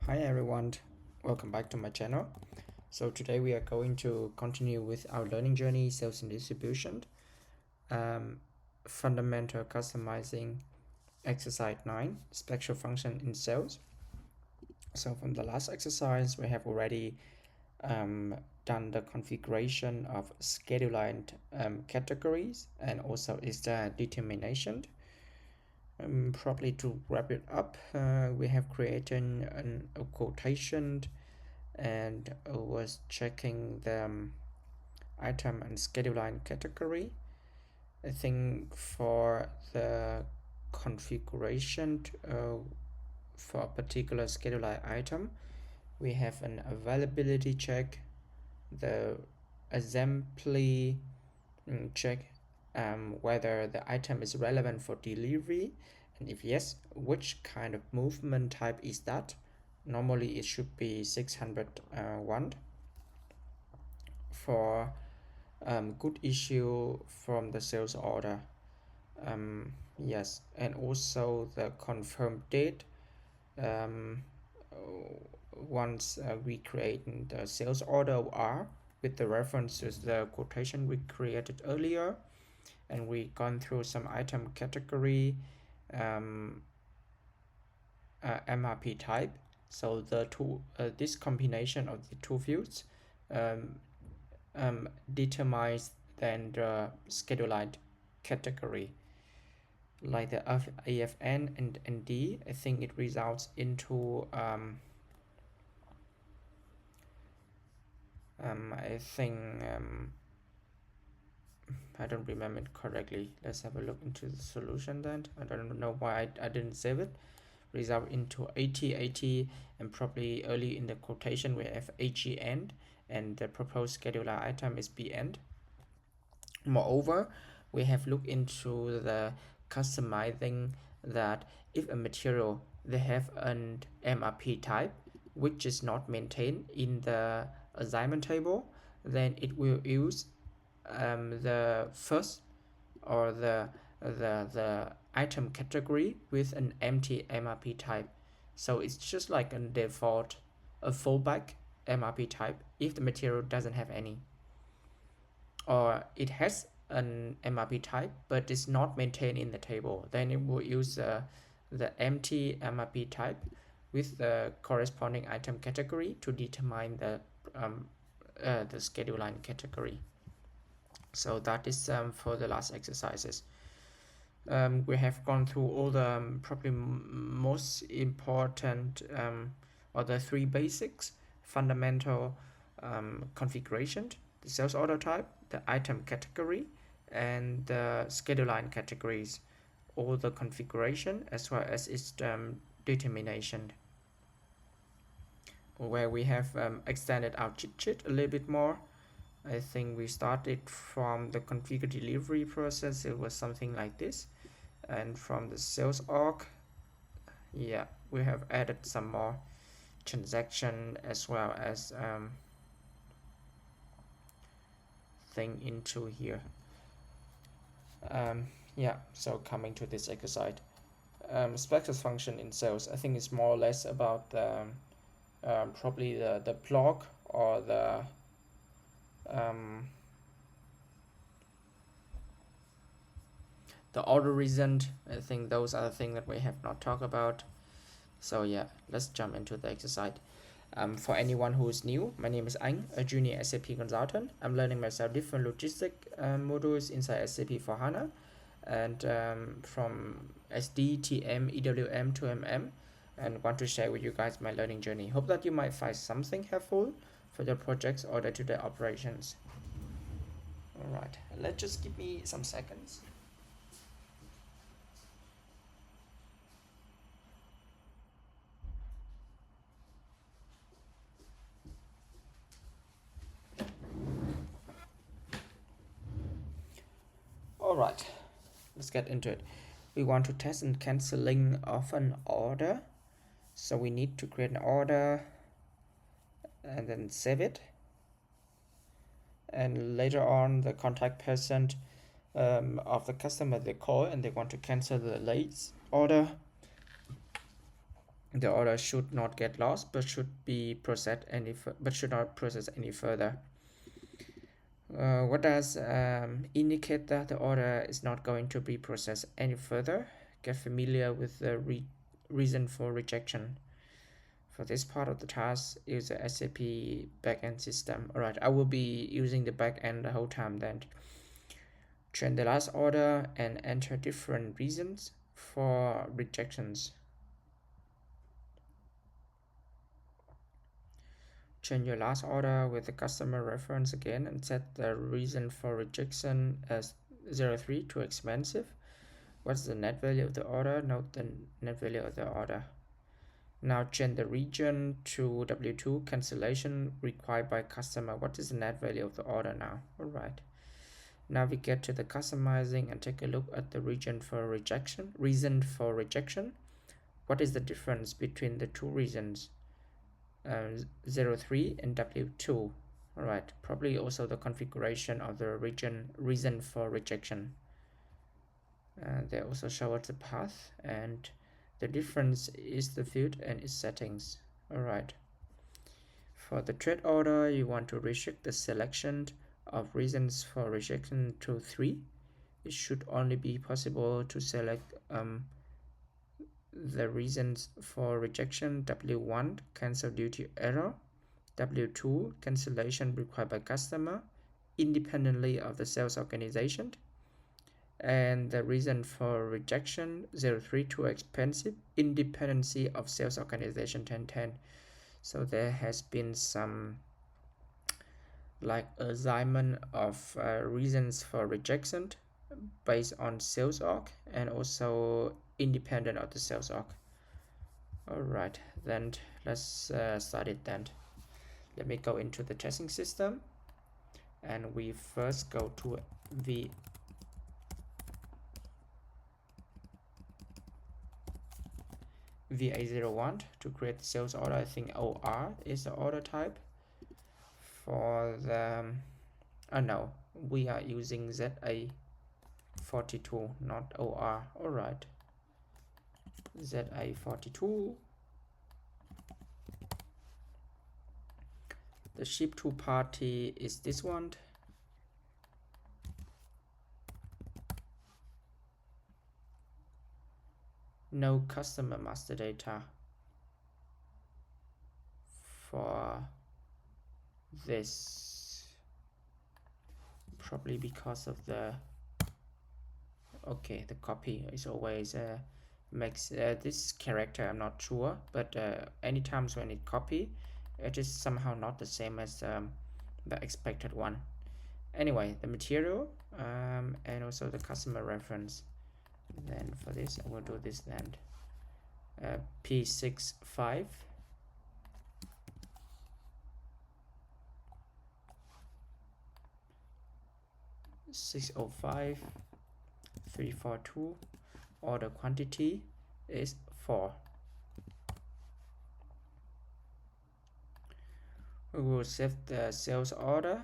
Hi everyone, welcome back to my channel. So today we are going to continue with our learning journey, sales and distribution, fundamental customizing, exercise 9, special function in sales. So from the last exercise, we have already done the configuration of schedule line categories and also is the determination. Probably to wrap it up, we have created a quotation and was checking the item and schedule line category. I think for the configuration for a particular schedule line item, we have an availability check, the assembly check whether the item is relevant for delivery, and if yes, which kind of movement type is that. Normally it should be 601 for good issue from the sales order. Yes, and also the confirmed date. um, Once we create the sales order R with the references the quotation we created earlier, and we gone through some item category, MRP type. So the two this combination of the two fields determines then the schedule line category, like the AFN and ND. I think it results into I think I don't remember it correctly. Let's have a look into the solution then. I don't know why I didn't save it. Result into 80, and probably early in the quotation we have AG end and the proposed scheduler item is B end. Moreover, we have looked into the customizing that if a material they have an MRP type which is not maintained in the assignment table, then it will use the first or the item category with an empty MRP type. So it's just like a default, a fallback MRP type if the material doesn't have any, or it has an MRP type but is not maintained in the table, then it will use the empty MRP type with the corresponding item category to determine the schedule line category. So that is for the last exercises. We have gone through all the probably most important or the three basics: fundamental configuration, the sales order type, the item category, and the schedule line categories, all the configuration as well as its determination, where we have extended our cheat sheet a little bit more. I think we started from the configure delivery process, it was something like this, and from the sales org, yeah, we have added some more transaction as well as thing into here. Yeah, so coming to this exercise, special function in sales, I think it's more or less about the probably the block or the order reason. I think those are the things that we have not talked about. So yeah, let's jump into the exercise. For anyone who is new, my name is Anh, a junior SAP consultant. I'm learning myself different logistic modules inside SAP for HANA, and from SD, TM, EWM to MM, and want to share with you guys my learning journey. Hope that you might find something helpful for your projects or day-to-day operations. Alright, let's just give me some seconds. Alright, let's get into it. We want to test and canceling of an order. So we need to create an order and then save it. And later on, the contact person of the customer, they call and they want to cancel the late order. the order should not get lost, but should be processed but should not process any further. What does indicate that the order is not going to be processed any further? Get familiar with the reason for rejection. For this part of the task, use the SAP backend system. Alright, I will be using the backend the whole time then. Change the last order and enter different reasons for rejections. Change your last order with the customer reference again and set the reason for rejection as 03, too expensive. What's the net value of the order? Note the net value of the order. Now change the region to W2, cancellation required by customer. What is the net value of the order now? Alright. Now we get to the customizing and take a look at the reason for rejection. What is the difference between the two reasons? 03 and W2. Alright, probably also the configuration of the reason for rejection. They also show us the path, and the difference is the field and its settings. Alright. For the trade order, you want to restrict the selection of reasons for rejection to 3. It should only be possible to select the reasons for rejection: W1, cancel due to error; W2, cancellation required by customer, independently of the sales organization; and the reason for rejection 03, too expensive, independency of sales organization 1010. So there has been some like assignment of reasons for rejection based on sales org and also independent of the sales org. Alright, then let's start it then. Let me go into the testing system, and we first go to VA01 to create the sales order. I think OR is the order type. For the no, we are using ZA42, not OR. Alright, ZA42. The ship to party is this one. No customer master data for this, probably because of the the copy is always makes this character, I'm not sure, but any times when it copy, it is somehow not the same as the expected one. Anyway, the material and also the customer reference. Then for this I will do this then. P65 605 342. Order quantity is 4. We will save the sales order.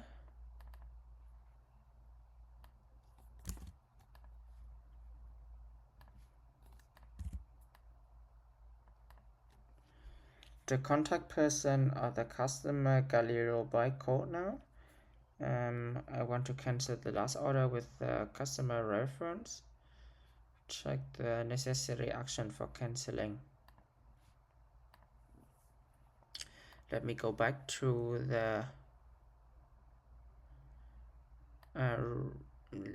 The contact person of the customer Galileo by code now. I want to cancel the last order with the customer reference. Check the necessary action for canceling. Let me go back to the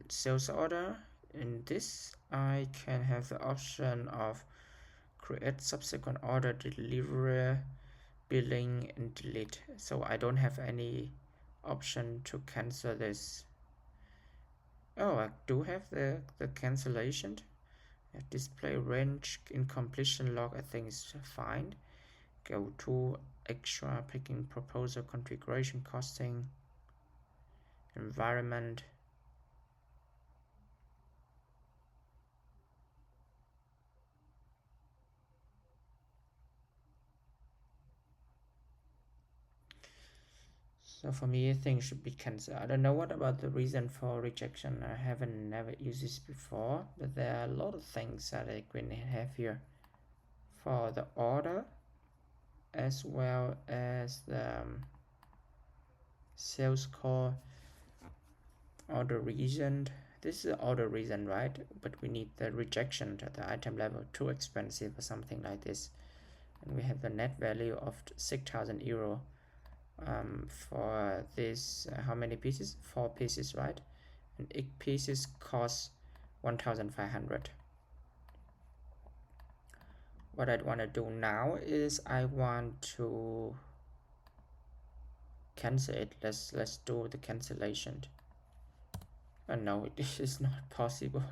sales order. In this, I can have the option of create subsequent order, delivery, billing, and delete. So I don't have any option to cancel this. Oh, I do have the cancellation. Display range, incompletion log, I think is fine. Go to extra, picking proposal, configuration, costing, environment. So for me, things should be cancelled. I don't know what about the reason for rejection. I never used this before, but there are a lot of things that I can have here for the order as well as the sales call, order reason. This is order reason, right? But we need the rejection at the item level, too expensive or something like this. And we have the net value of 6,000 euro for this. How many pieces? 4 pieces, right? And each pieces cost 1,500. What I want to do now is I want to cancel it. Let's do the cancellation. No, it is not possible.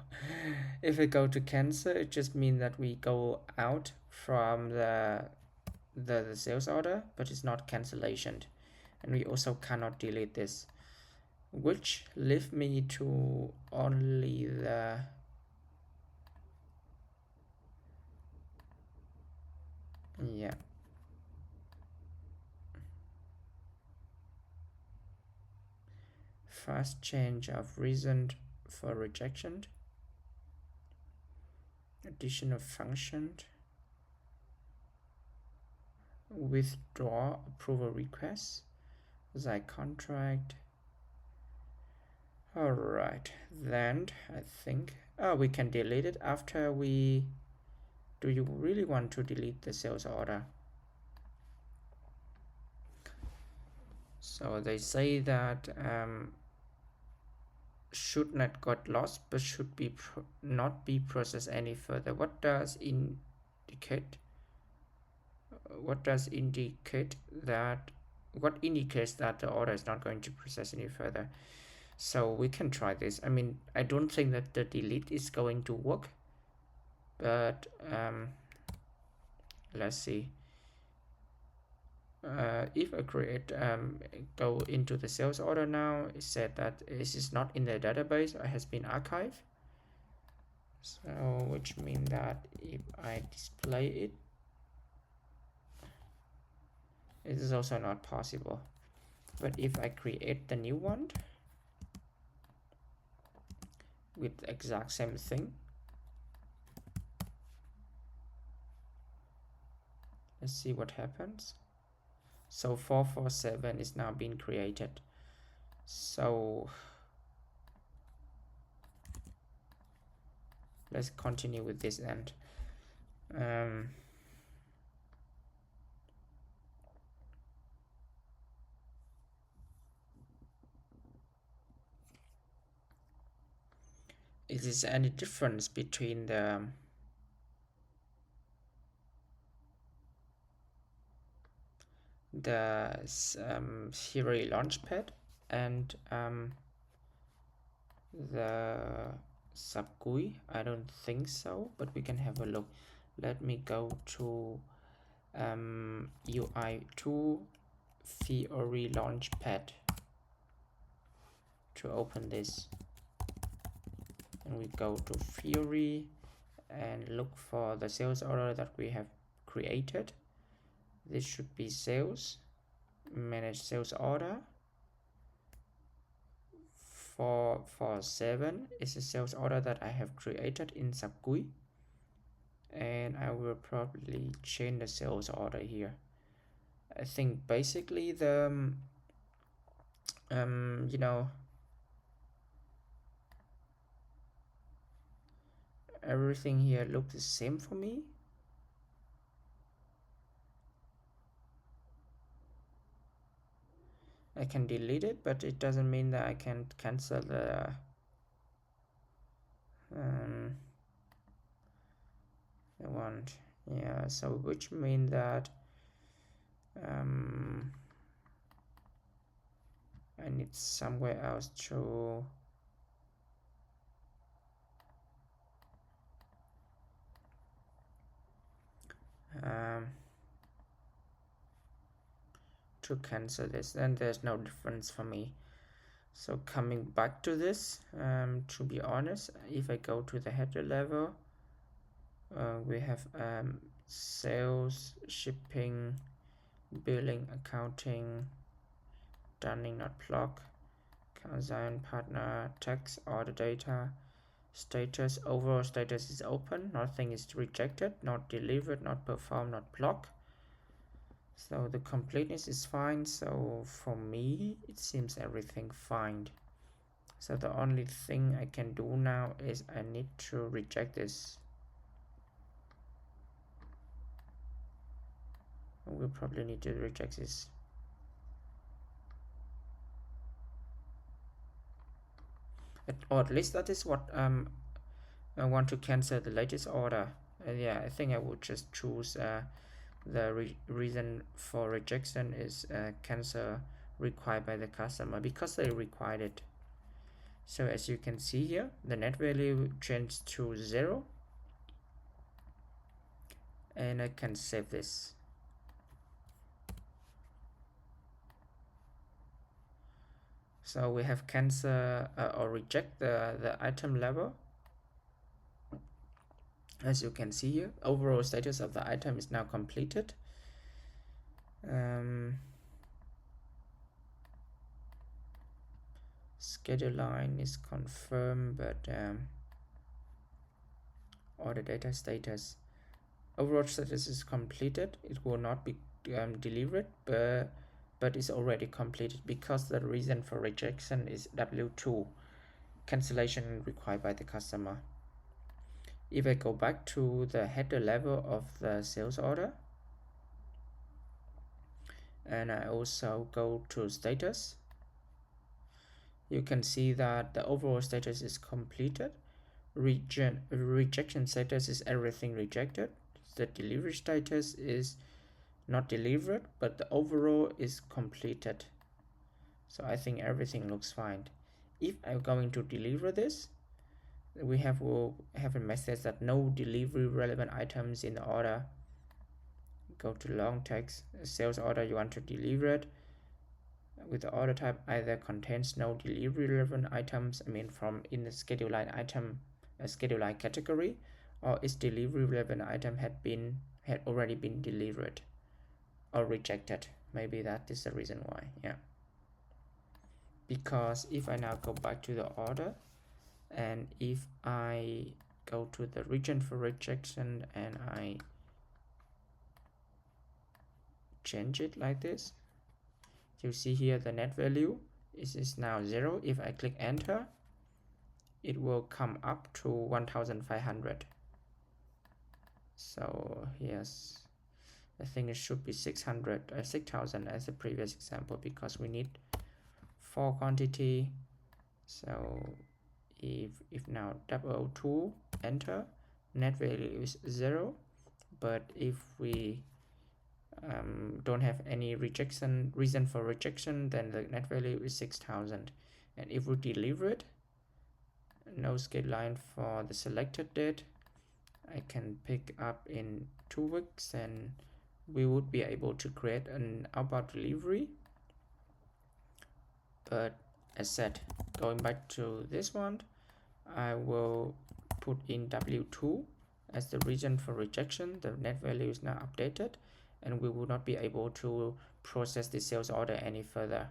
If we go to cancel, it just means that we go out from the sales order, but it's not cancellation. And we also cannot delete this, which leaves me to only the fast change of reason for rejection, additional function, withdraw approval request, the contract. All right, then I think we can delete it after we. Do you really want to delete the sales order? So they say that should not got lost, but should be not be processed any further. What does indicate? What does indicate that? What indicates that the order is not going to process any further? So we can try this. I mean, I don't think that the delete is going to work, but let's see. If I create go into the sales order now, it said that this is not in the database or has been archived. So which means that if I display it, it is also not possible. But if I create the new one with the exact same thing, let's see what happens. So 447 is now being created. So let's continue with this end. Is there any difference between the Theory Launchpad and the SAP GUI? I don't think so, but we can have a look. Let me go to UI2 Theory Launchpad to open this, and we go to Theory and look for the sales order that we have created. This should be sales, manage sales order. 447 is a sales order that I have created in SAP GUI, and I will probably change the sales order here. I think basically the you know, everything here looks the same for me. I can delete it, but it doesn't mean that I can cancel the one. Yeah, so which means that I need somewhere else to cancel this. Then there's no difference for me. So coming back to this, to be honest, if I go to the header level, we have sales, shipping, billing, accounting, dunning not block, design, partner, tax, order data, Status, overall status is open, nothing is rejected, not delivered, not performed, not blocked. So the completeness is fine. So for me, it seems everything fine. So the only thing I can do now is I need to reject this. We'll probably need to reject this. Or at least that is what I want to cancel the latest order. Yeah, I think I would just choose the reason for rejection is cancel required by the customer, because they required it. So as you can see here, the net value changed to 0, and I can save this. So we have cancel or reject the item level. As you can see here, overall status of the item is now completed. Schedule line is confirmed, but order data status, overall status is completed. It will not be delivered, but it's already completed because the reason for rejection is W2, cancellation required by the customer. If I go back to the header level of the sales order, and I also go to status, you can see that the overall status is completed. Rejection status is everything rejected. The delivery status is not delivered, but the overall is completed. So I think everything looks fine. If I'm going to deliver this, we will have a message that no delivery relevant items in the order. Go to long text, sales order you want to deliver it with the order type either contains no delivery relevant items, I mean from in the schedule line item, a schedule line category, or its delivery relevant item had already been delivered or rejected. Maybe that is the reason why. Yeah, because if I now go back to the order, and if I go to the region for rejection and I change it like this, you see here the net value is now 0. If I click enter, it will come up to 1500. So yes, I think it should be 6000 as the previous example, because we need 4 quantity. So if now 002 enter, net value is 0, but if we don't have any reason for rejection, then the net value is 6000. And if we deliver it, no schedule line for the selected date, I can pick up in 2 weeks, and we would be able to create an outbound delivery. But as said, going back to this one, I will put in W2 as the reason for rejection. The net value is now updated, and we will not be able to process the sales order any further.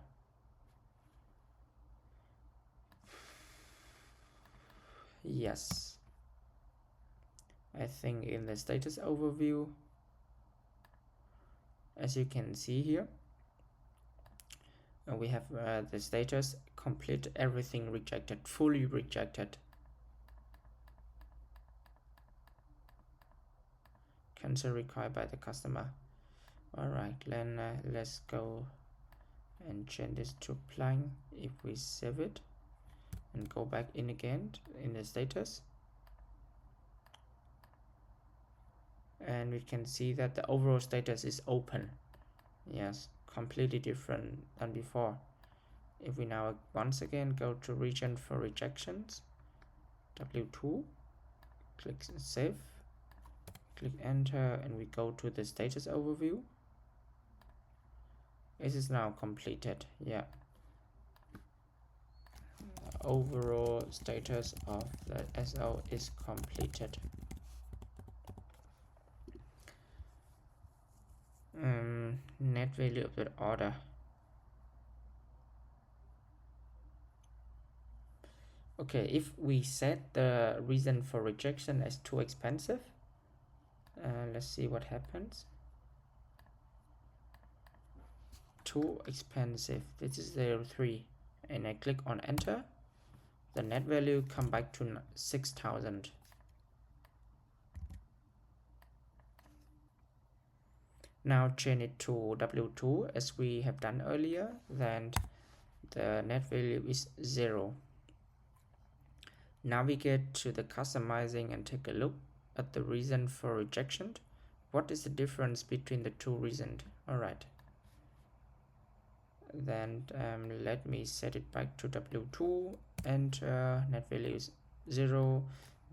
Yes, I think in the status overview, as you can see here, we have the status complete, everything rejected, fully rejected, cancel required by the customer. All right, then let's go and change this to blank. If we save it and go back in again in the status, and we can see that the overall status is open. Yes, completely different than before. If we now once again go to region for rejections, W2, click save, click enter, and we go to the status overview. It is now completed. Yeah, overall status of the SO is completed. Net value of the order. Okay, if we set the reason for rejection as too expensive, let's see what happens. Too expensive, this is 03, and I click on enter. The net value come back to 6,000. Now change it to W2 as we have done earlier, then the net value is 0. Navigate to the customizing and take a look at the reason for rejection. What is the difference between the two reasons? Alright, then let me set it back to W2 and net value is 0.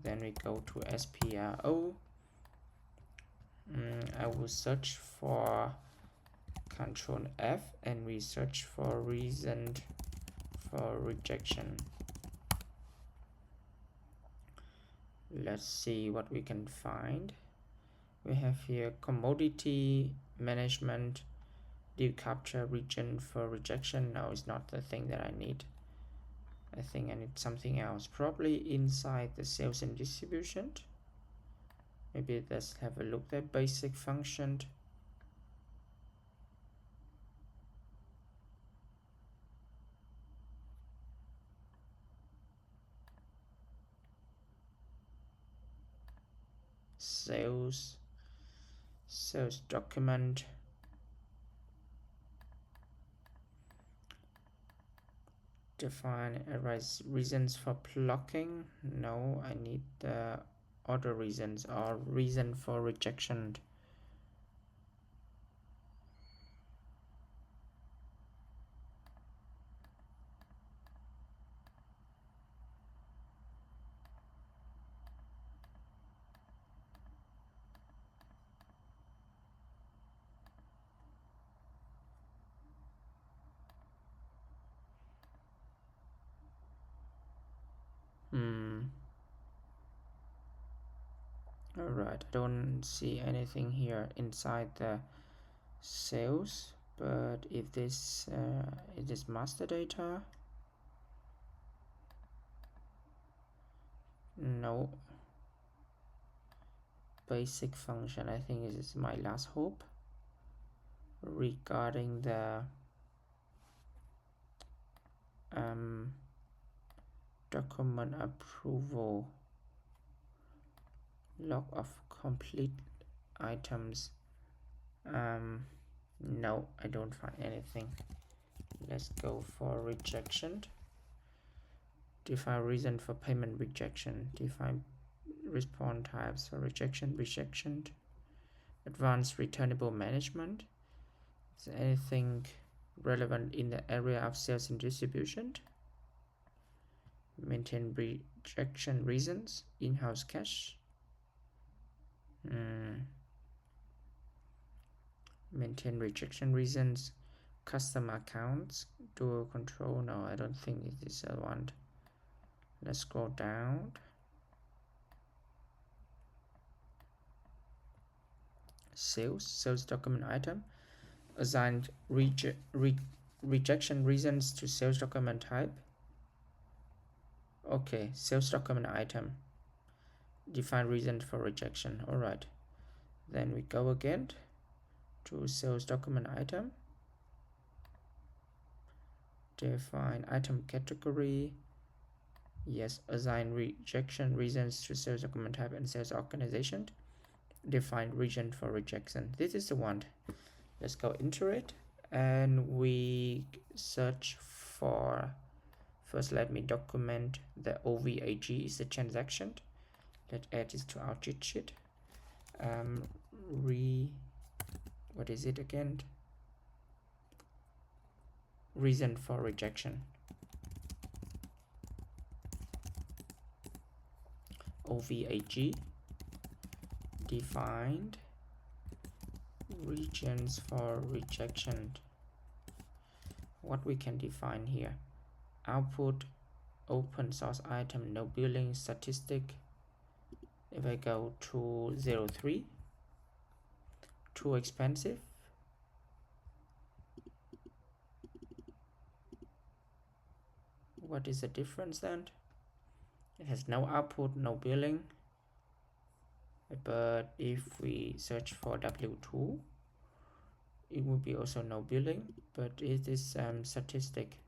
Then we go to SPRO. I will search for Control F and we search for reason for rejection. Let's see what we can find. We have here commodity management, deal capture region for rejection. No, it's not the thing that I need. I think I need something else, probably inside the sales and distribution. Maybe let's have a look at basic function. Sales document. Define reasons for blocking. No, I need the other reasons or reason for rejection. Alright, I don't see anything here inside the sales, but if this it is master data, no. Basic function, I think this is my last hope regarding the document approval, log of complete items. No, I don't find anything. Let's go for rejection. Define reason for payment rejection. Define response types for rejection. Advanced returnable management. Is there anything relevant in the area of sales and distribution? Maintain rejection reasons. In-house cache. Maintain rejection reasons. Custom accounts. Dual control. No, I don't think it is a one. Let's scroll down. Sales document item. Assigned rejection reasons to sales document type. Okay, sales document item. Define reason for rejection. Alright, then we go again to sales document item. Define item category. Yes, assign rejection reasons to sales document type and sales organization. Define reason for rejection. This is the one. Let's go into it and we search for, first let me document the OVAG is the transaction. Let's add this to our cheat sheet. What is it again? Reason for rejection. OVAG. Defined regions for rejection. What we can define here: output, open source item, no billing statistic. If I go to 03, too expensive. What is the difference then? It has no output, no billing. But if we search for W2, it will be also no billing, but it is statistic.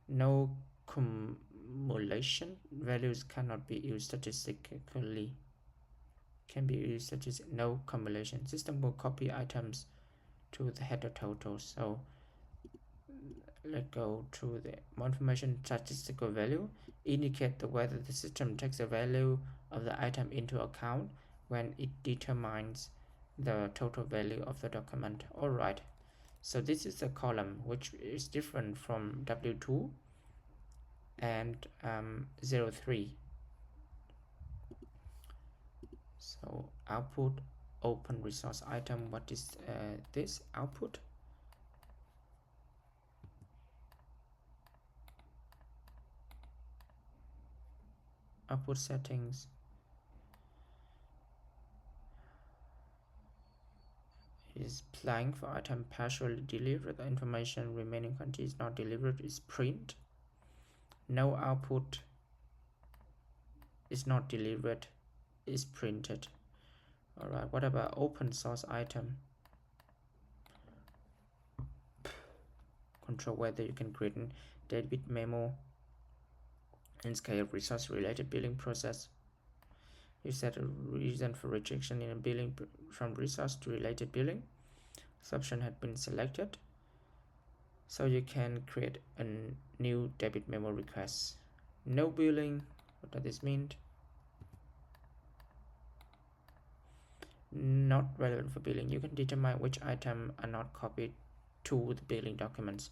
No cumulation. Values cannot be used statistically. Can be used statistically. No cumulation. System will copy items to the header total. So let's go to the more information. Statistical value indicate whether the system takes the value of the item into account when it determines the total value of the document. All right, so this is a column which is different from W2 and 03. So output, open resource item. What is this output? Output settings. Is blank for item partially delivered. The information remaining quantity is not delivered is print. No output is not delivered is printed. All right, what about open source item? Control whether you can create a debit memo and scale resource related billing process. You set a reason for rejection in a billing from resource to related billing. This option had been selected, so you can create a new debit memo request. No billing. What does this mean? Not relevant for billing. You can determine which items are not copied to the billing documents.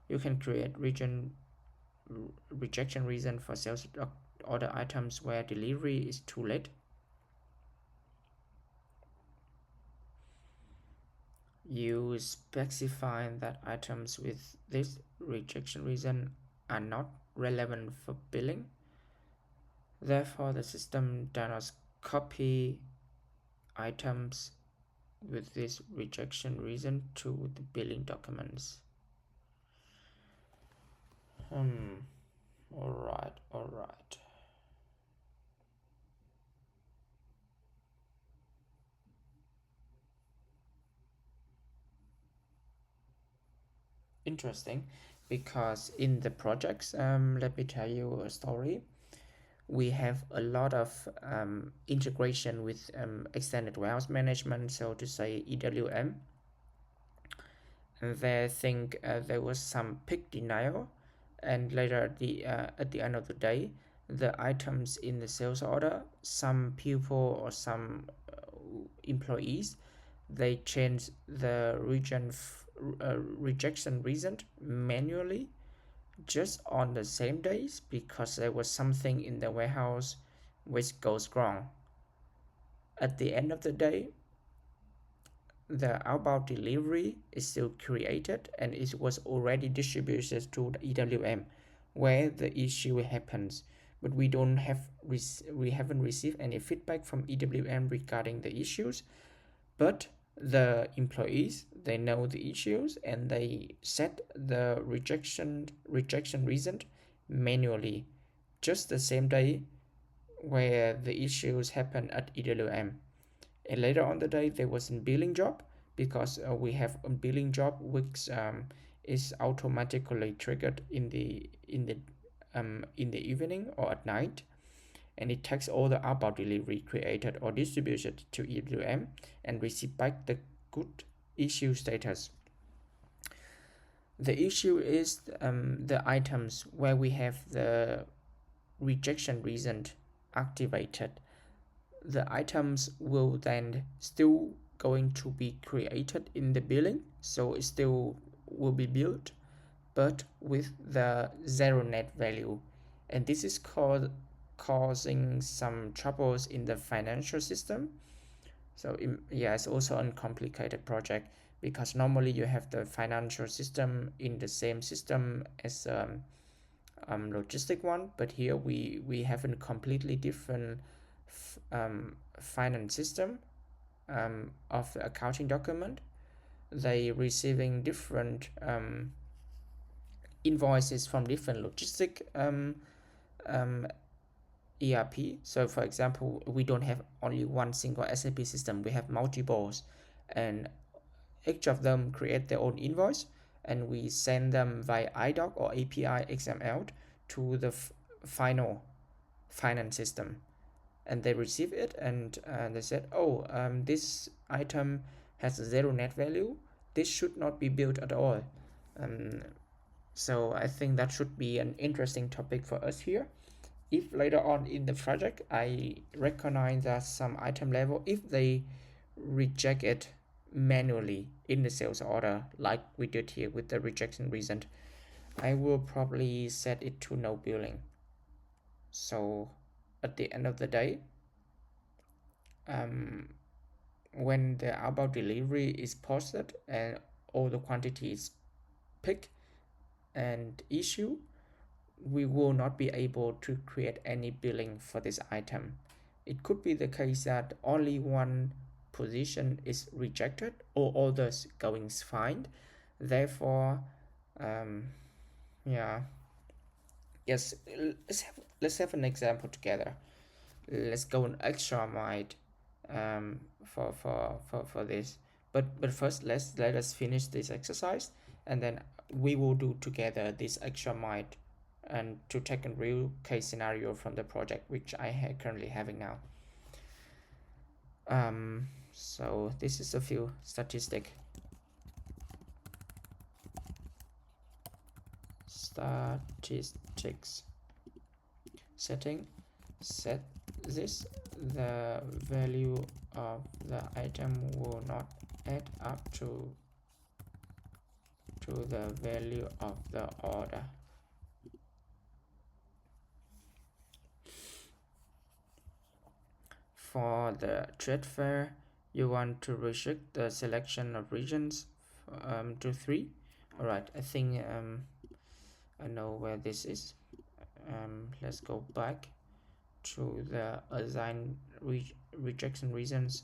You can create rejection reason for sales order items where delivery is too late. You specify that items with this rejection reason are not relevant for billing. Therefore, the system does not copy items with this rejection reason to the billing documents. All right. Interesting, because in the projects, let me tell you a story. We have a lot of integration with extended warehouse management, so to say EWM. And they think there was some peak denial, and later at the end of the day, the items in the sales order, some people or some employees, they change the rejection reason manually just on the same days because there was something in the warehouse which goes wrong. At the end of the day, the outbound delivery is still created and it was already distributed to the EWM where the issue happens, but we haven't received any feedback from EWM regarding the issues. But the employees, they know the issues and they set the rejection reason manually just the same day where the issues happen at EWM. And later on the day there was a billing job because we have a billing job which is automatically triggered in the evening or at night, and it takes all the outbound delivery created or distributed to EWM and receive back the good issue status. The issue is the items where we have the rejection reason activated. The items will then still going to be created in the billing, so it still will be billed, but with the zero net value, and this is causing some troubles in the financial system. So yeah, it's also a complicated project because normally you have the financial system in the same system as logistic one, but here we have a completely different finance system of the accounting document. They receiving different invoices from different logistic ERP. So for example, we don't have only one single SAP system, we have multiples, and each of them create their own invoice, and we send them via IDOC or API XML to the final finance system, and they receive it, and they said, oh, this item has zero net value, this should not be billed at all. So I think that should be an interesting topic for us here. If later on in the project I recognize that some item level, if they reject it manually in the sales order, like we did here with the rejection reason, I will probably set it to no billing. So at the end of the day, when the outbound delivery is posted and all the quantities picked and issue, we will not be able to create any billing for this item. It could be the case that only one position is rejected or others going fine. Therefore, yeah, yes, let's have an example together. Let's go an extra mile for this. But first, let us finish this exercise, and then we will do together this extra mile, and to take a real case scenario from the project which I currently having now. So this is a few statistics. Setting. Set this, the value of the item will not add up to the value of the order. For the trade fair, you want to restrict the selection of regions to 3. All right, I think I know where this is. Let's go back to the assign rejection reasons,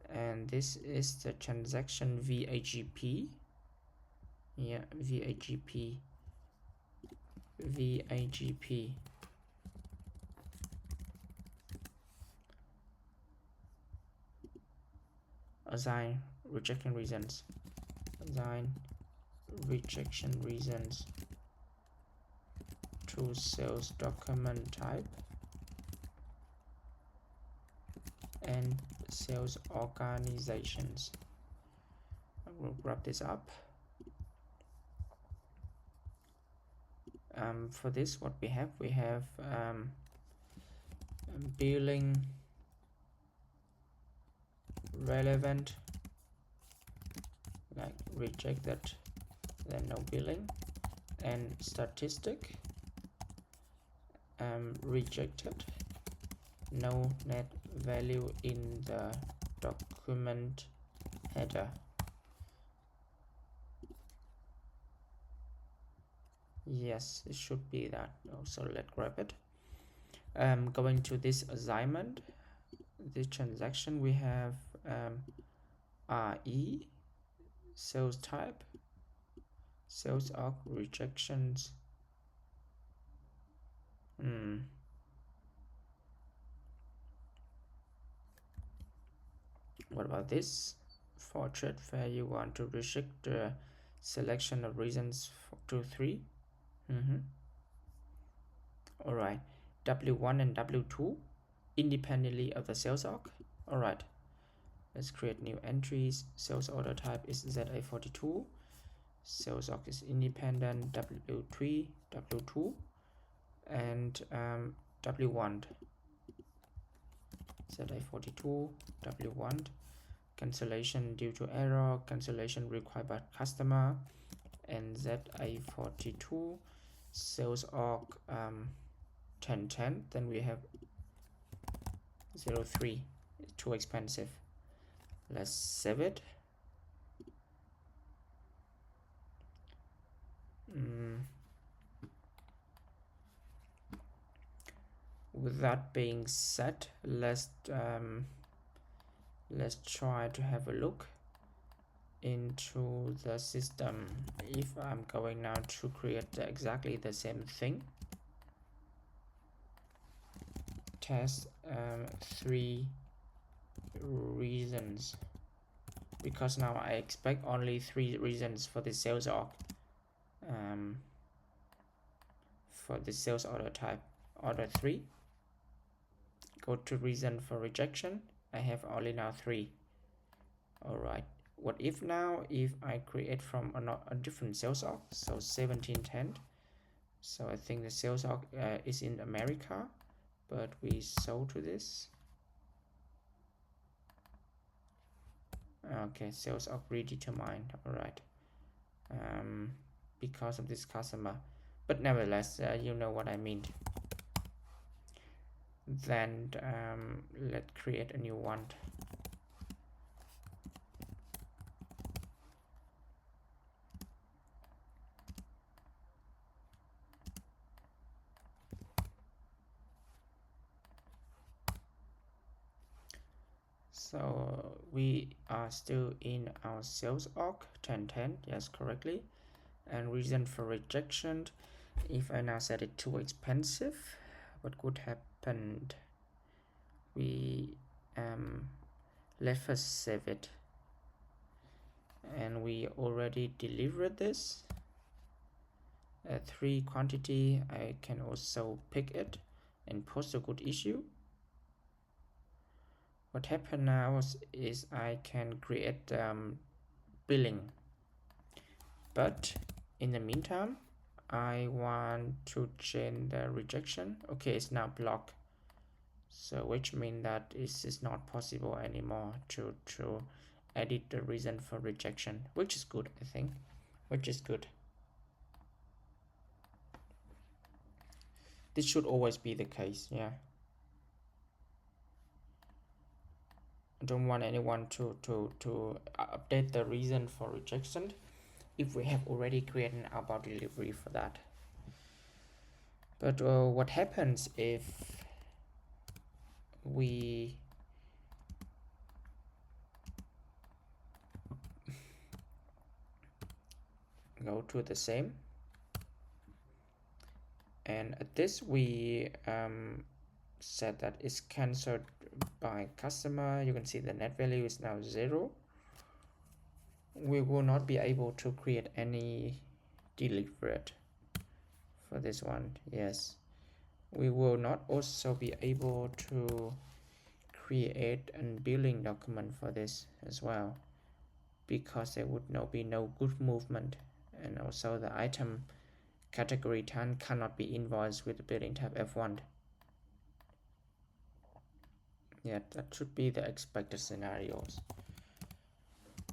and this is the transaction VAGP. Yeah, VAGP. Assign rejection reasons. To sales document type and sales organizations. I will grab this up. For this, what we have billing relevant, like rejected, then no billing, and statistic, rejected, no net value in the document header. Yes, it should be that. So let's grab it. Going to this assignment, this transaction, we have RE, sales type, sales org, rejections. What about this? For trade fair, you want to restrict the selection of reasons to 3. All right, W1 and W2 independently of the sales org. All right, let's create new entries. Sales order type is ZA42. Sales org is independent, W3, W2, and W1. ZA42, W1. Cancellation due to error, cancellation required by customer, and ZA42. Sales org 1010. Then we have 03. It's too expensive. Let's save it. With that being said, let's try to have a look into the system. If I'm going now to create exactly the same thing, test 3 reasons, because now I expect only 3 reasons for the sales org, for the sales order type, order 3. Go to reason for rejection. I have only now 3. All right. What if now if I create from a different sales org, so 1710. So I think the sales org is in America, but we sold to this. Okay, sales org redetermined. All right. Because of this customer, but nevertheless, you know what I mean. Then let's create a new one. So we are still in our sales org 1010, yes, correctly. And reason for rejection, if I now set it too expensive, what could happen? We let first save it, and we already delivered this 3 quantity. I can also pick it and post a good issue. What happened now is I can create billing, but in the meantime I want to change the rejection. Okay, it's now blocked, so which means that it is not possible anymore to edit the reason for rejection, which is good, I think, which is good. This should always be the case. Yeah, I don't want anyone to update the reason for rejection if we have already created an outbound delivery for that. But what happens if we go to the same, and at this we set that it's cancelled by customer. You can see the net value is now 0. We will not be able to create any delivered for this one. Yes, we will not also be able to create a billing document for this as well, because there would be no good movement, and also the item category 10 cannot be invoiced with the billing type F1. Yeah, that should be the expected scenarios.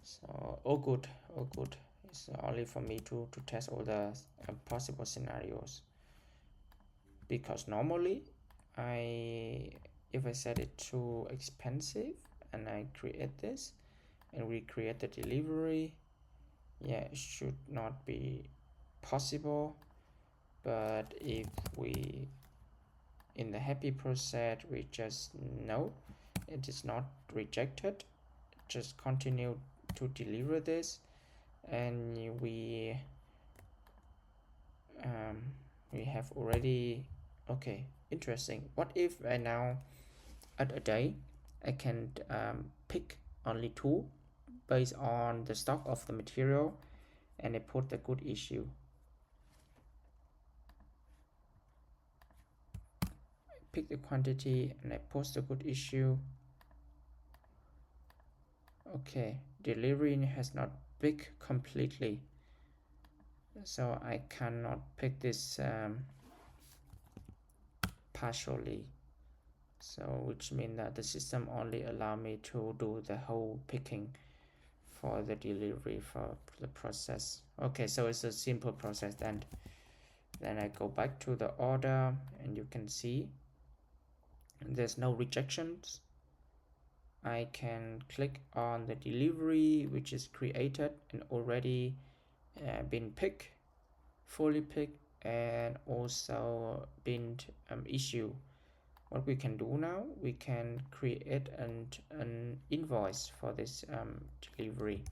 So all good, all good. It's only for me to test all the possible scenarios, because normally if I set it too expensive and I create this and we create the delivery, yeah, it should not be possible. But if we in the happy process we just know it is not rejected, just continue to deliver this, and we have already, okay, interesting. What if I now at a day I can pick only 2 based on the stock of the material, and I put the good issue. Pick the quantity and I post the good issue. Okay, delivery has not picked completely, so I cannot pick this partially, so which means that the system only allow me to do the whole picking for the delivery for the process. Okay, so it's a simple process. Then I go back to the order, and you can see there's no rejections. I can click on the delivery, which is created and already been picked, fully picked, and also been issued. What we can do now, we can create an invoice for this delivery.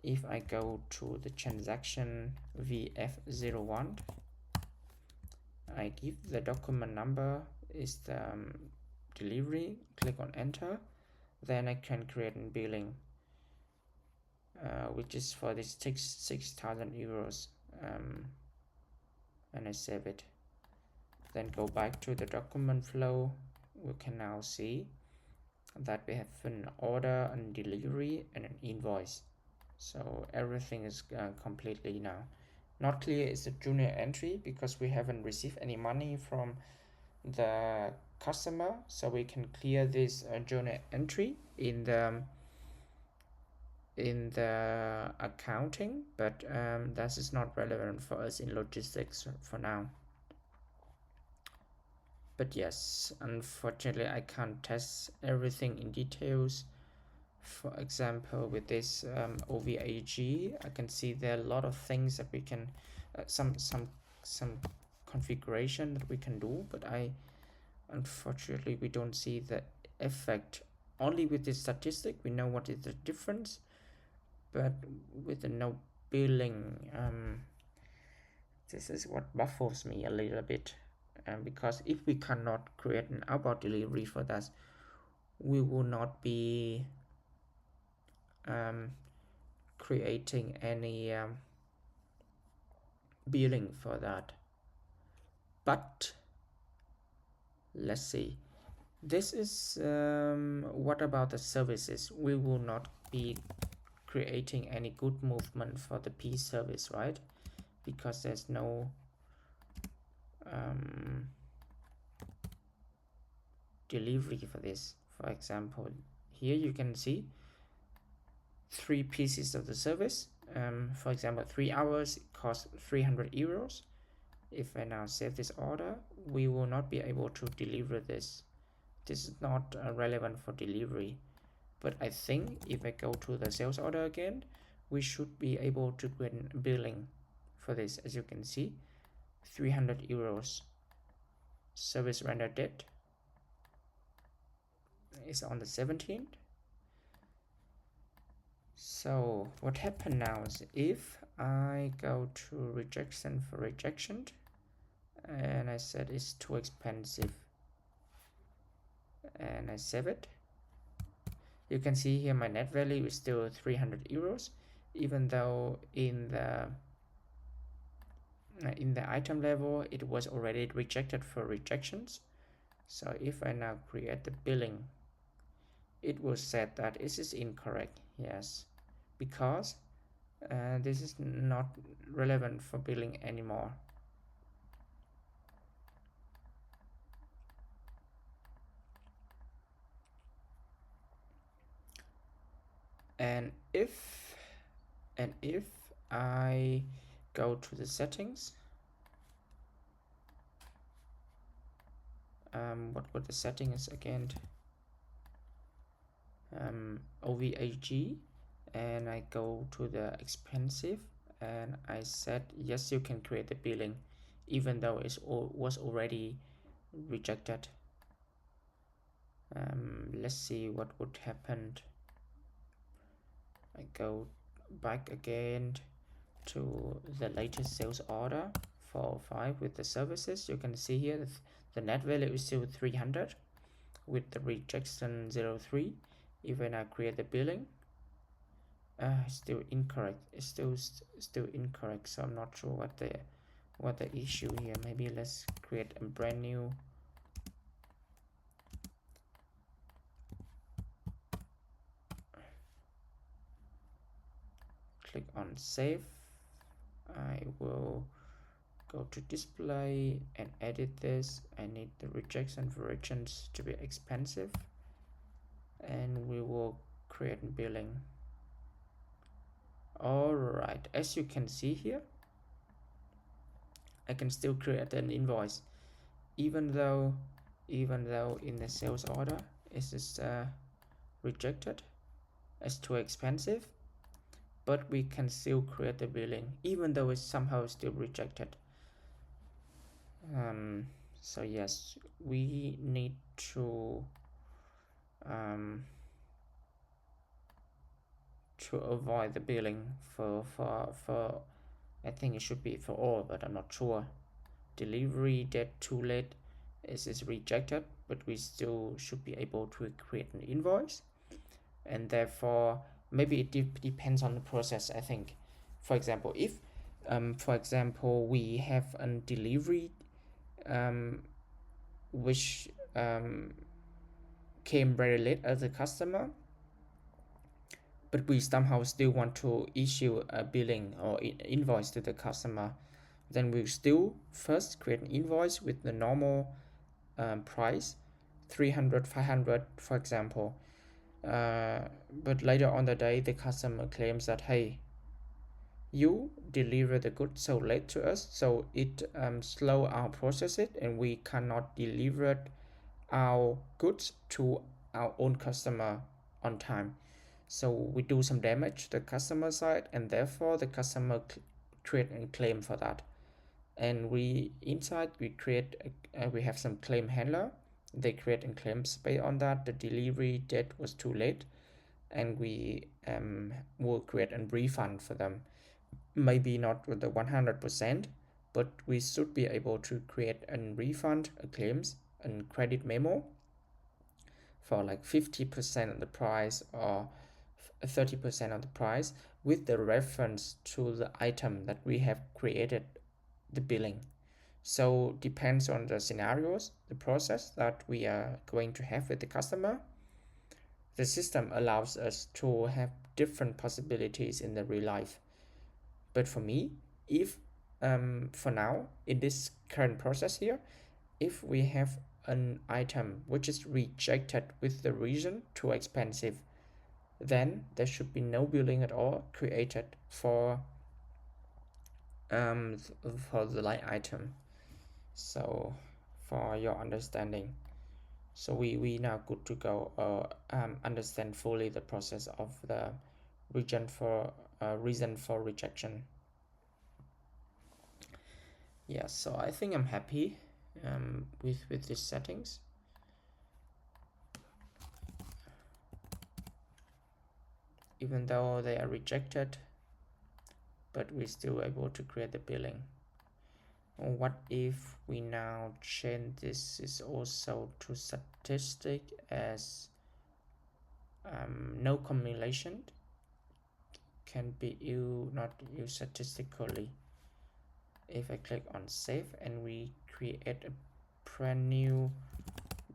If I go to the transaction VF01, I give the document number is the delivery. Click on enter, then I can create a billing, which is for this 6,000 euros, and I save it. Then go back to the document flow. We can now see that we have an order, and delivery, and an invoice. So everything is completely now. Not clear is the junior entry because we haven't received any money from the customer, so we can clear this junior entry in the accounting, but that is not relevant for us in logistics for now. But yes, unfortunately I can't test everything in details. For example, with this OVAG, I can see there are a lot of things that we can some configuration that we can do, but unfortunately we don't see the effect. Only with this statistic we know what is the difference, but with the no billing, this is what baffles me a little bit, because if we cannot create an outbound delivery for that, we will not be creating any billing for that. But let's see, this is what about the services? We will not be creating any good movement for the P service, right? Because there's no delivery for this. For example, here you can see 3 pieces of the service. For example, 3 hours cost 300 euros. If I now save this order, we will not be able to deliver this. This is not relevant for delivery. But I think if I go to the sales order again, we should be able to get billing for this. As you can see, 300 euros. Service render date is on the 17th. So what happened now is if I go to rejection for rejection, and I said it's too expensive, and I save it, you can see here my net value is still 300 euros, even though in the item level it was already rejected for rejections. So if I now create the billing, it will set that this is incorrect. Yes, because this is not relevant for billing anymore. And if I go to the settings, what the setting is again, OVAG, and I go to the expensive, and I said yes, you can create the billing even though it was already rejected. Let's see what would happen. I go back again to the latest sales order 405 with the services. You can see here that the net value is still 300 with the rejection 03. If I now create the billing, still incorrect. It's still incorrect. So I'm not sure what the issue here. Maybe let's create a brand new. Click on save. I will go to display and edit this. I need the rejection variations to be expensive, and we will create billing. Alright, as you can see here, I can still create an invoice even though in the sales order it is rejected as too expensive, but we can still create the billing even though it's somehow still rejected. So yes, we need to avoid the billing for I think it should be for all, but I'm not sure. Delivery date too late is rejected, but we still should be able to create an invoice. And therefore maybe it depends on the process. I think, for example, if for example we have a delivery which came very late as a customer, but we somehow still want to issue a billing or invoice to the customer, then we still first create an invoice with the normal price, 300, 500, for example. But later on the day, the customer claims that, hey, you deliver the goods so late to us, so it slow our process it, and we cannot deliver our goods to our own customer on time. So we do some damage to the customer side, and therefore the customer create a claim for that. And we inside we create we have some claim handler. They create a claims based on that. The delivery date was too late, and we will create a refund for them. Maybe not with the 100%, but we should be able to create a refund, a claims, and credit memo for like 50% of the price or 30% of the price with the reference to the item that we have created the billing. So depends on the scenarios, the process that we are going to have with the customer. The system allows us to have different possibilities in the real life. But for me, if for now in this current process here, if we have an item which is rejected with the reason too expensive, then there should be no billing at all created for the line item. So for your understanding, so we now good to go understand fully the process of the reason for rejection. Yeah, so I think I'm happy with these settings. Even though they are rejected, but we're still able to create the billing. What if we now change this is also to statistic as no accumulation can be not used statistically. If I click on save and we create a brand new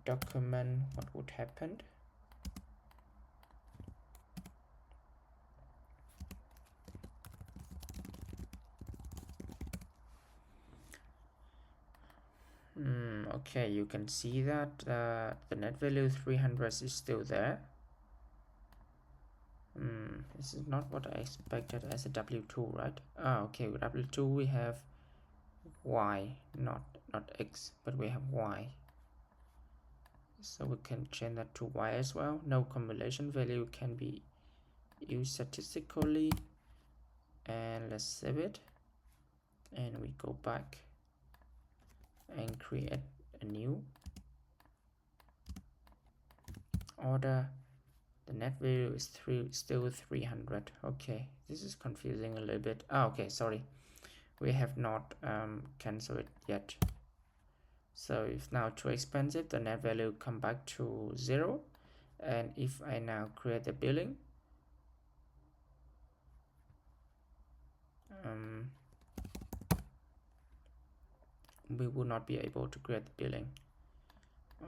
document, what would happen? Okay, you can see that the net value 300 is still there. This is not what I expected as a W2, right? Okay, with W2 we have Y, not X, but we have Y. So we can change that to Y as well. No combination value can be used statistically. And let's save it. And we go back and create a new order. The net value is still 300. Okay, this is confusing a little bit. Okay, sorry, we have not canceled it yet. So if now too expensive, the net value come back to 0. And if I now create the billing, we will not be able to create the billing.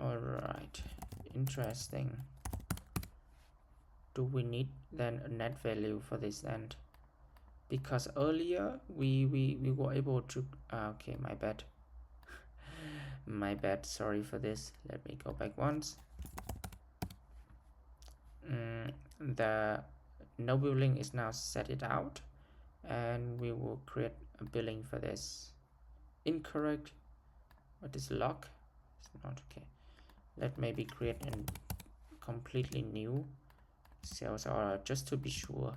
All right, interesting. Do we need then a net value for this end? Because earlier we were able to okay, my bad. My bad, sorry for this. Let me go back once. The no billing is now set it out, and we will create a billing for this. Incorrect. What is log? It's not okay. Let maybe create a completely new sales order just to be sure.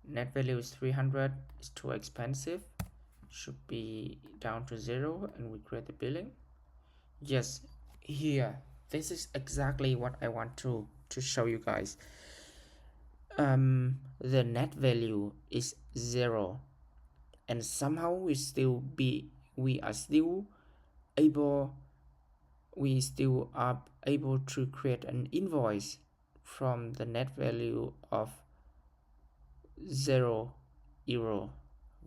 Net value is 300, is too expensive, should be down to 0, and we create the billing. Yes, here, this is exactly what I want to show you guys. The net value is 0, and somehow we we still able to create an invoice from the net value of €0,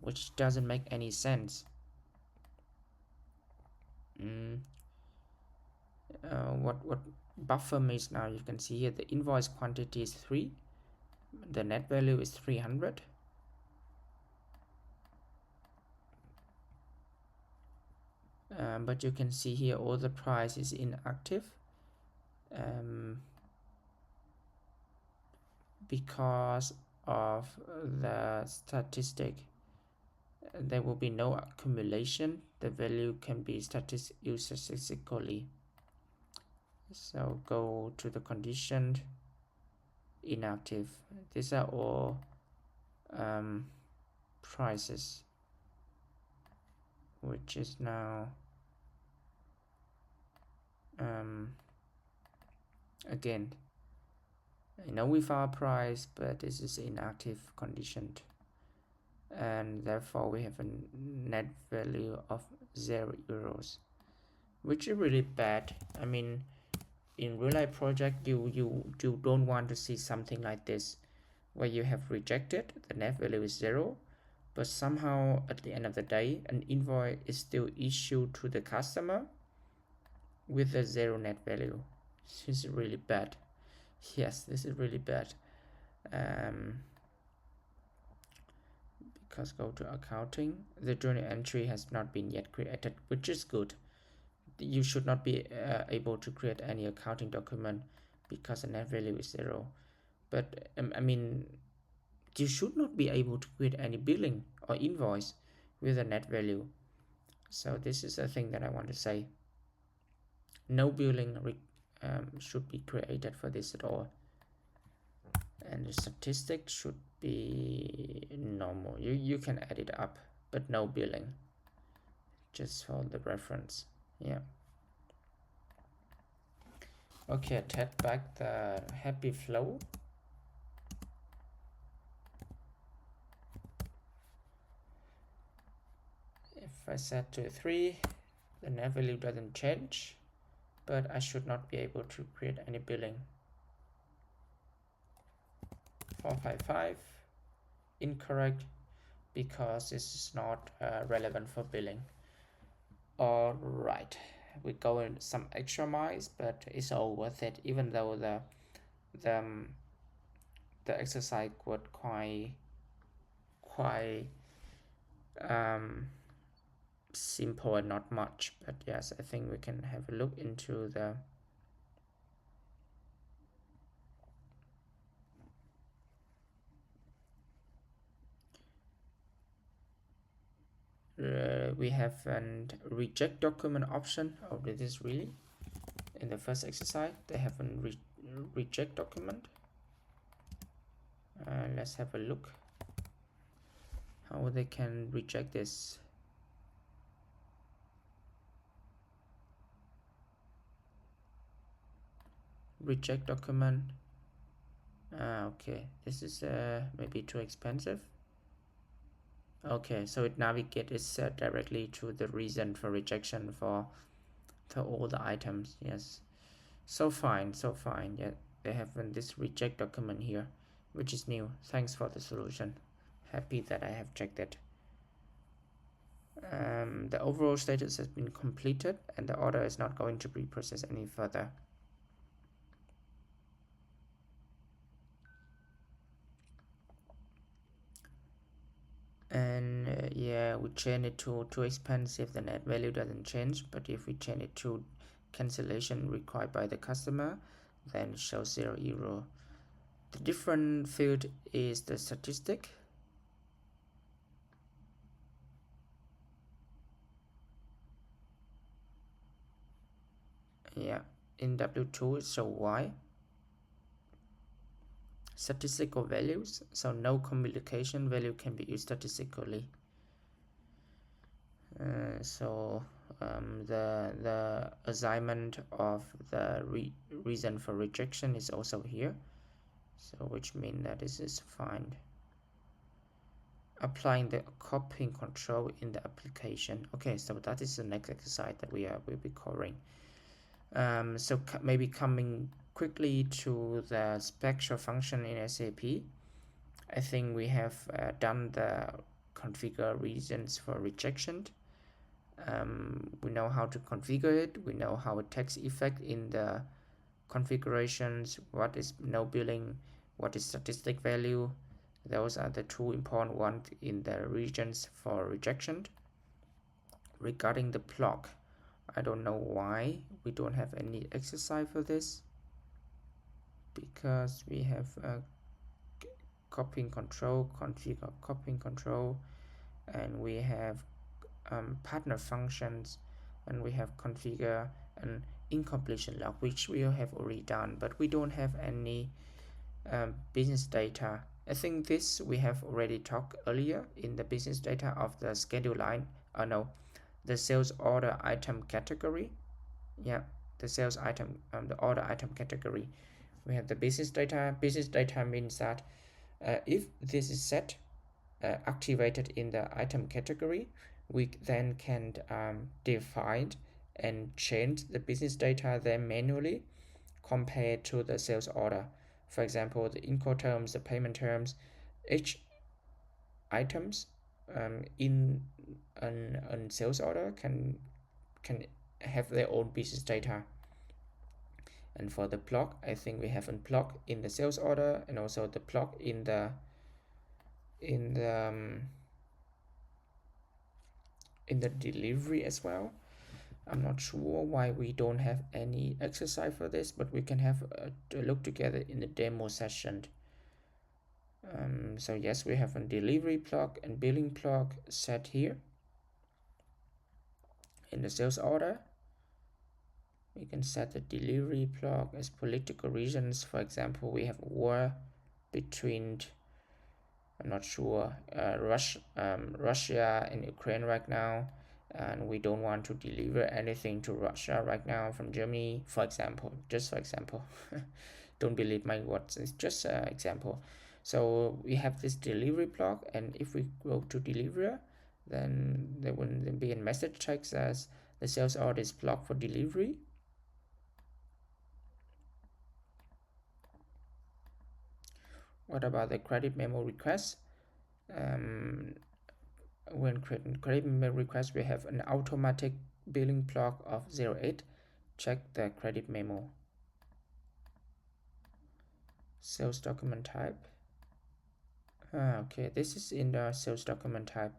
which doesn't make any sense. What buffer means now, you can see here the invoice quantity is 3, the net value is 300. But you can see here all the price is inactive, because of the statistic. There will be no accumulation, the value can be used statistically. So go to the condition, inactive. These are all prices, which is now again, we found price, but this is inactive condition, and therefore we have a net value of €0, which is really bad. I mean, in real life project, you don't want to see something like this, where you have rejected, the net value is 0, but somehow at the end of the day, an invoice is still issued to the customer with a 0 net value. This is really bad. Yes, this is really bad. Because go to accounting, the journal entry has not been yet created, which is good. You should not be able to create any accounting document because the net value is 0. But I mean, you should not be able to create any billing or invoice with a net value. So this is a thing that I want to say. No billing should be created for this at all. And the statistic should be normal. You can add it up, but no billing, just for the reference. Yeah. Okay, take back the happy flow. If I set to 3, the net value doesn't change, but I should not be able to create any billing. 455, incorrect, because this is not relevant for billing. All right, we go in some extra miles, but it's all worth it, even though the exercise was quite simple and not much. But yes, I think we can have a look into the we have an reject document option. Oh, this is really in the first exercise they have a reject document. Let's have a look how they can reject this. Reject document. Okay, this is maybe too expensive. Okay, so it navigates directly to the reason for rejection for all the items. Yes, so fine. Yeah, they have this reject document here, which is new. Thanks for the solution. Happy that I have checked it. The overall status has been completed and the order is not going to be processed any further. And yeah, we change it to too expensive, the net value doesn't change, but if we change it to cancellation required by the customer, then it shows €0. The different field is the statistic. Yeah, in W2 it shows Y. Statistical values, so no communication value can be used statistically. The assignment of the reason for rejection is also here, so which means that this is fine. applying the copying control in the application. Okay, so that is the next exercise that will be covering. So maybe coming quickly to the special function in SAP. I think we have done the configure reasons for rejection. We know how to configure it. We know how it takes effect in the configurations, what is no billing, what is statistic value. Those are the two important ones in the regions for rejection. Regarding the block, I don't know why we don't have any exercise for this, because we have a copying control, configure copying control, and we have partner functions, and we have configure an incompletion log, which we have already done, but we don't have any business data. I think this we have already talked earlier in the business data of the schedule line. No, the sales order item category. Yeah, the sales item, the order item category. We have the business data. Business data means that if this is set activated in the item category, we then can define and change the business data then manually compared to the sales order. For example, the Incoterms, the payment terms, each items in an sales order can have their own business data. And for the block, I think we have a block in the sales order and also the block in the delivery as well. I'm not sure why we don't have any exercise for this, but we can have a look together in the demo session. So yes, we have a delivery block and billing block set here. In the sales order, we can set the delivery block as political reasons. For example, we have war between, I'm not sure, Russia and Ukraine right now, and we don't want to deliver anything to Russia right now from Germany, for example, just for example. Don't believe my words, it's just an example. So we have this delivery block, and if we go to deliverer, then there will be a message text as the sales order is blocked for delivery. What about the credit memo request? When creating credit memo request, we have an automatic billing block of 08. Check the credit memo. Sales document type. Okay, this is in the sales document type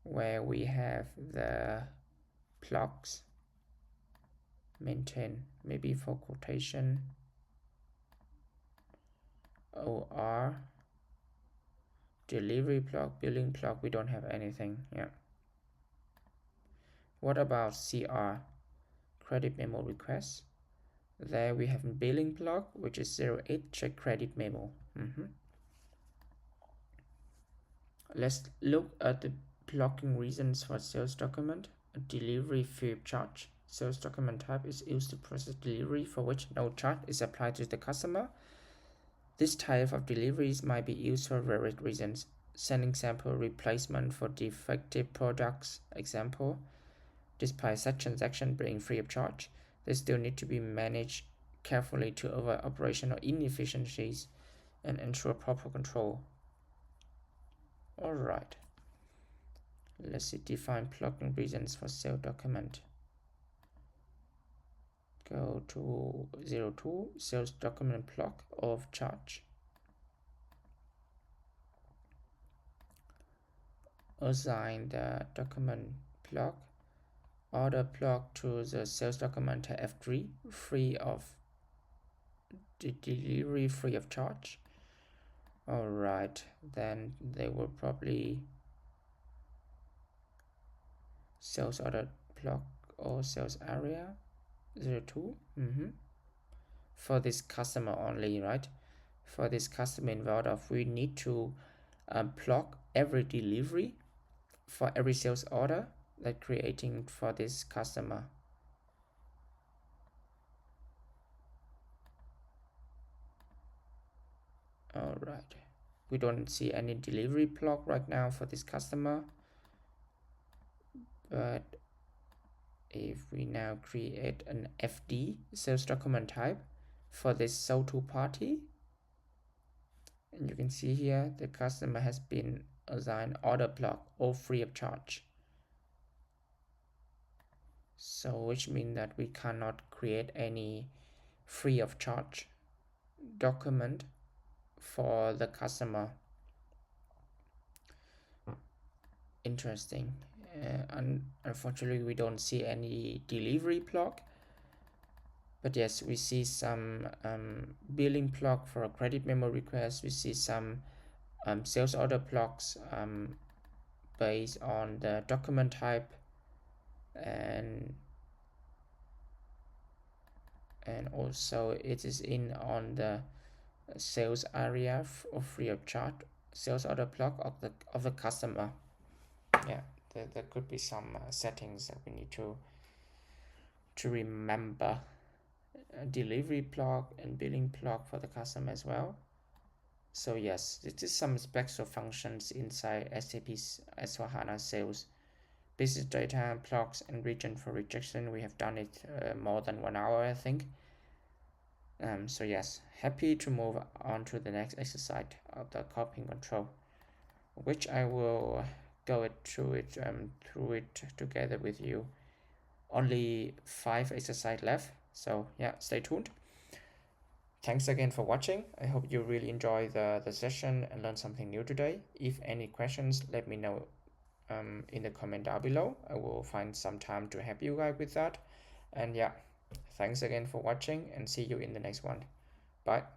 where we have the blocks maintain, maybe for quotation, OR, delivery block, billing block, we don't have anything. Yeah. What about CR, credit memo request? There we have a billing block, which is 08, check credit memo. Let's look at the blocking reasons for sales document. A delivery free of charge. Sales document type is used to process delivery for which no charge is applied to the customer. This type of deliveries might be used for various reasons. Sending sample replacement for defective products, example. Despite such transaction being free of charge, they still need to be managed carefully to avoid operational inefficiencies and ensure proper control. Alright, let's see, define blocking reasons for sale document. Go to 02, sales document block of charge. Assign the document block order block to the sales document F3, free of the delivery, free of charge. Alright, then they will probably sales order block or sales area 02. For this customer only, right? For this customer involved, we need to block every delivery for every sales order that creating for this customer. Alright, we don't see any delivery block right now for this customer. But if we now create an FD, sales document type, for this sold to party, and you can see here the customer has been assigned order block, all free of charge. So which means that we cannot create any free of charge document for the customer. Interesting. Unfortunately, we don't see any delivery block, but yes, we see some billing block for a credit memo request. We see some sales order blocks based on the document type, and also it is in on the sales area of free of charge sales order block of the customer. Yeah, there could be some settings that we need to remember. A delivery block and billing block for the customer as well. So yes, this is some special functions inside SAP S/4HANA sales. Business data blocks and region for rejection. We have done it more than 1 hour, I think. So yes, happy to move on to the next exercise of the copying control, which I will go through it together with you. Only 5 exercises left, so yeah, stay tuned. Thanks again for watching. I hope you really enjoy the session and learn something new today. If any questions, let me know in the comment down below. I will find some time to help you guys with that. And yeah, thanks again for watching, and see you in the next one. Bye.